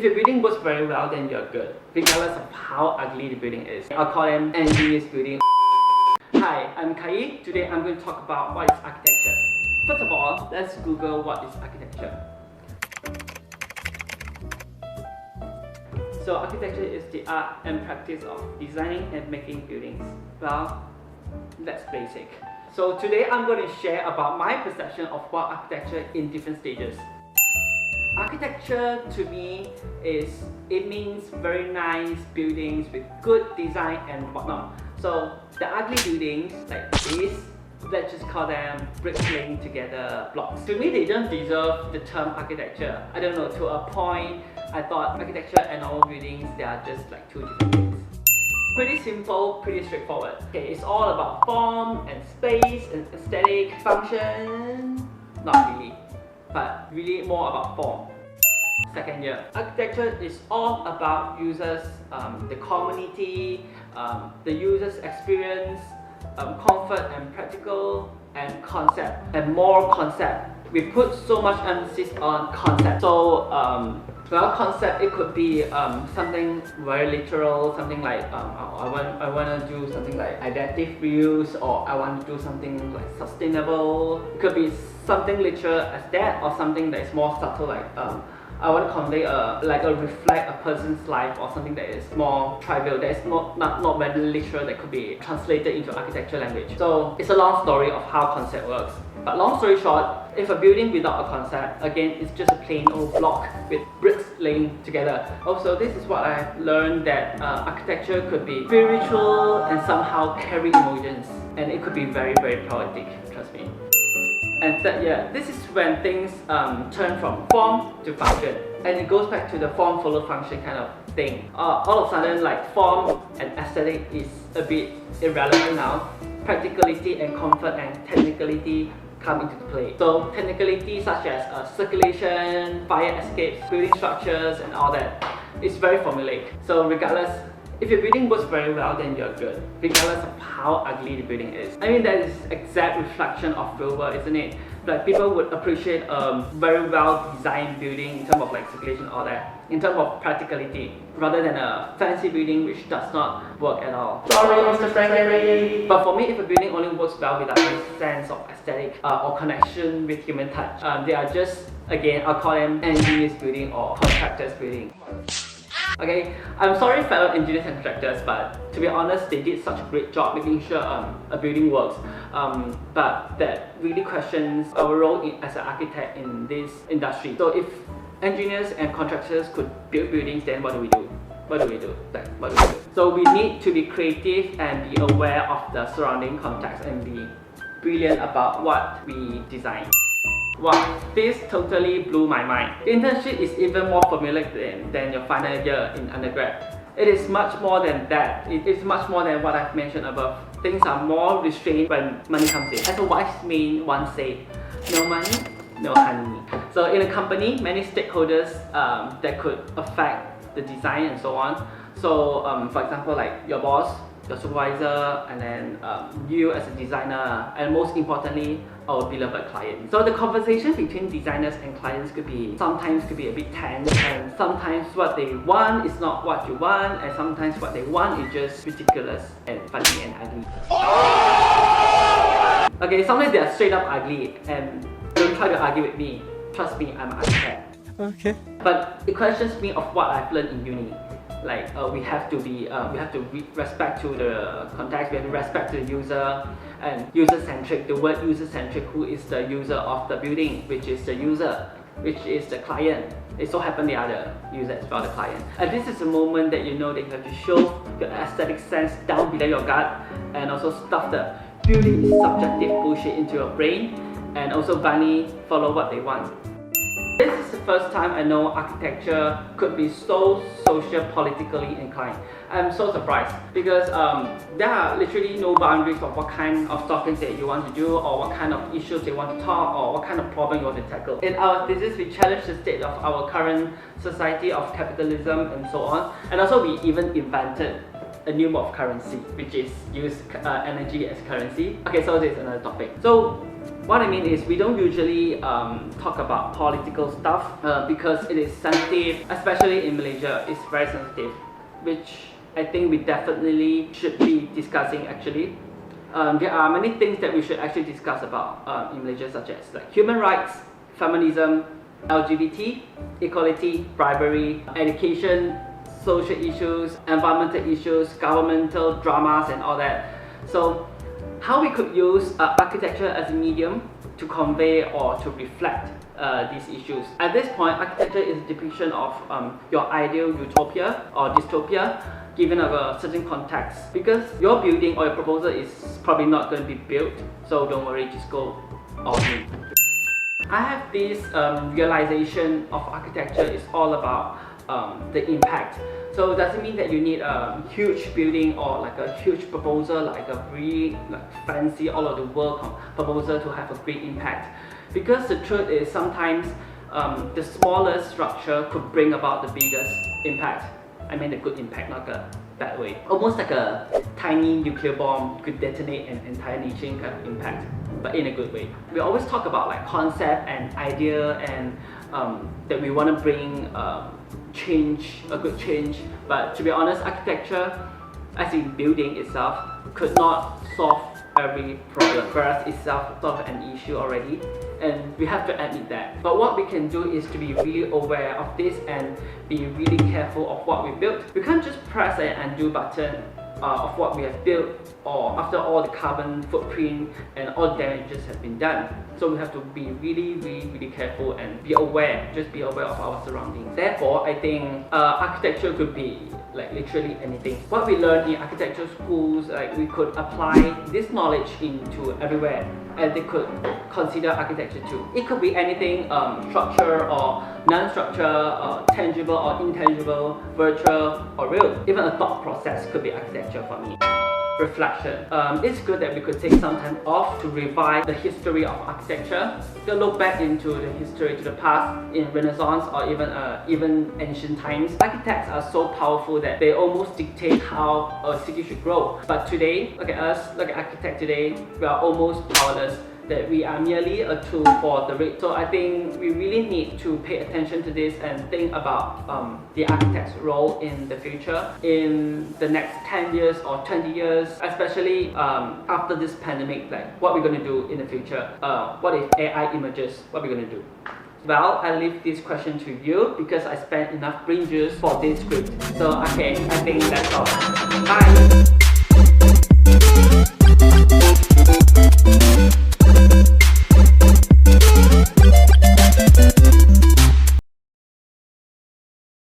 If your building works very well, then you're good, regardless of how ugly the building is. I'll call them engineers building. Hi, I'm Kaiyi. Today I'm going to talk about what is architecture. First of all, let's Google what is architecture. So architecture is the art and practice of designing and making buildings. Well, that's basic. So today I'm going to share about my perception of what architecture in different stages. Architecture to me it means very nice buildings with good design and whatnot. So the ugly buildings like this, let's just call them bricks laying together blocks. To me, they don't deserve the term architecture. I don't know, to a point, I thought architecture and normal buildings, they are just like two different things. Pretty simple, pretty straightforward. Okay, it's all about form and space and aesthetic function. Not really, but really more about form. Second year, architecture is all about users, the community, the user's experience, comfort and practical, and concept, and more concept. We put so much emphasis on concept. So, well, concept, it could be something very literal, something like I want to do something like adaptive reuse, or I want to do something like sustainable. It could be something literal as that, or something that is more subtle, like I want to convey reflect a person's life, or something that is more trivial, that is not very literal, that could be translated into architecture language. So it's a long story of how concept works. But long story short, if a building without a concept, again, it's just a plain old block with bricks laying together. Also, this is what I've learned, that architecture could be spiritual and somehow carry emotions, and it could be very, very poetic, trust me. And third year, this is when things turn from form to function, and it goes back to the form follow function kind of thing. All of a sudden, like, form and aesthetic is a bit irrelevant now. Practicality and comfort and technicality come into play. So technicality such as circulation, fire escapes, building structures, and all that is very formulaic. So regardless, if your building works very well, then you're good, regardless of how ugly the building is. I mean, that is exact reflection of real world, isn't it? Like, people would appreciate a very well designed building in terms of like circulation, all that, in terms of practicality, rather than a fancy building which does not work at all. Sorry, Mr. Frederick. But for me, if a building only works well without any sense of aesthetic or connection with human touch, they are just, again, I'll call them engineers building or contractors building. Okay, I'm sorry fellow engineers and contractors, but to be honest, they did such a great job making sure a building works. But that really questions our role as an architect in this industry. So if engineers and contractors could build buildings, then what do we do? What do we do? So we need to be creative and be aware of the surrounding context and be brilliant about what we design. Wow, this totally blew my mind. The internship is even more formulaic than your final year in undergrad. It is much more than that. It is much more than what I've mentioned above. Things are more restrained when money comes in. As a wise man once said, no money, no honey. So in a company, many stakeholders that could affect the design and so on. So for example, like your boss, your supervisor, and then you as a designer, and most importantly, our beloved client. So the conversation between designers and clients sometimes could be a bit tense, and sometimes what they want is not what you want, and sometimes what they want is just ridiculous and funny and ugly. Okay, sometimes they are straight up ugly, and don't try to argue with me. Trust me, I'm an architect. Okay. But it questions me of what I've learned in uni. Like we have to respect to the context, we have to respect to the user, and user-centric. The word user-centric, who is the user of the building, which is the user, which is the client. It so happens they are the user as well, the client. And this is a moment that you know that you have to show your aesthetic sense down below your gut, and also stuff the building subjective bullshit into your brain, and also blindly follow what they want. This is the first time I know architecture could be so socio-politically inclined. I'm so surprised because there are literally no boundaries of what kind of topics that you want to do, or what kind of issues you want to talk, or what kind of problem you want to tackle. In our thesis, we challenge the state of our current society of capitalism and so on, and also we even invented a new mode of currency, which is use energy as currency. Okay, so this is another topic. So What I mean is we don't usually talk about political stuff because it is sensitive, especially in Malaysia. It's very sensitive, which I think we definitely should be discussing actually. There are many things that we should actually discuss about in Malaysia, such as like human rights, feminism, LGBT, equality, bribery, education, social issues, environmental issues, governmental dramas and all that. So how we could use architecture as a medium to convey or to reflect these issues. At this point, architecture is a depiction of your ideal utopia or dystopia given a certain context, because your building or your proposal is probably not going to be built, so don't worry, just go all in. I have this realization of architecture is all about the impact. So it doesn't mean that you need a huge building or like a huge proposal, like a really fancy all of the world proposal to have a great impact. Because the truth is sometimes the smallest structure could bring about the biggest impact. I mean the good impact, not a bad way. Almost like a tiny nuclear bomb could detonate an entire nation kind of impact, but in a good way. We always talk about like concept and idea and that we want to bring change, a good change, but to be honest, architecture as in building itself could not solve every problem, whereas itself solves an issue already, and we have to admit that. But what we can do is to be really aware of this and be really careful of what we built. We can't just press an undo button of what we have built, or after all the carbon footprint and all damages have been done. So we have to be really careful and be aware, just be aware of our surroundings. Therefore, I think architecture could be like literally anything. What we learn in architecture schools, like we could apply this knowledge into everywhere, and they could consider architecture too. It could be anything, structure or non-structure, tangible or intangible, virtual or real. Even a thought process could be architecture for me. Reflection. It's good that we could take some time off to revise the history of architecture, to look back into the history, to the past in Renaissance or even ancient times. Architects are so powerful that they almost dictate how a city should grow. But today, look at us, look at architects today, we are almost powerless, that we are merely a tool for the rich. So I think we really need to pay attention to this and think about the architect's role in the future, in the next 10 years or 20 years, especially after this pandemic, like what we're going to do in the future. What if AI emerges? What are we going to do? Well, I leave this question to you because I spent enough brain juice for this script. So okay, I think that's all. Bye!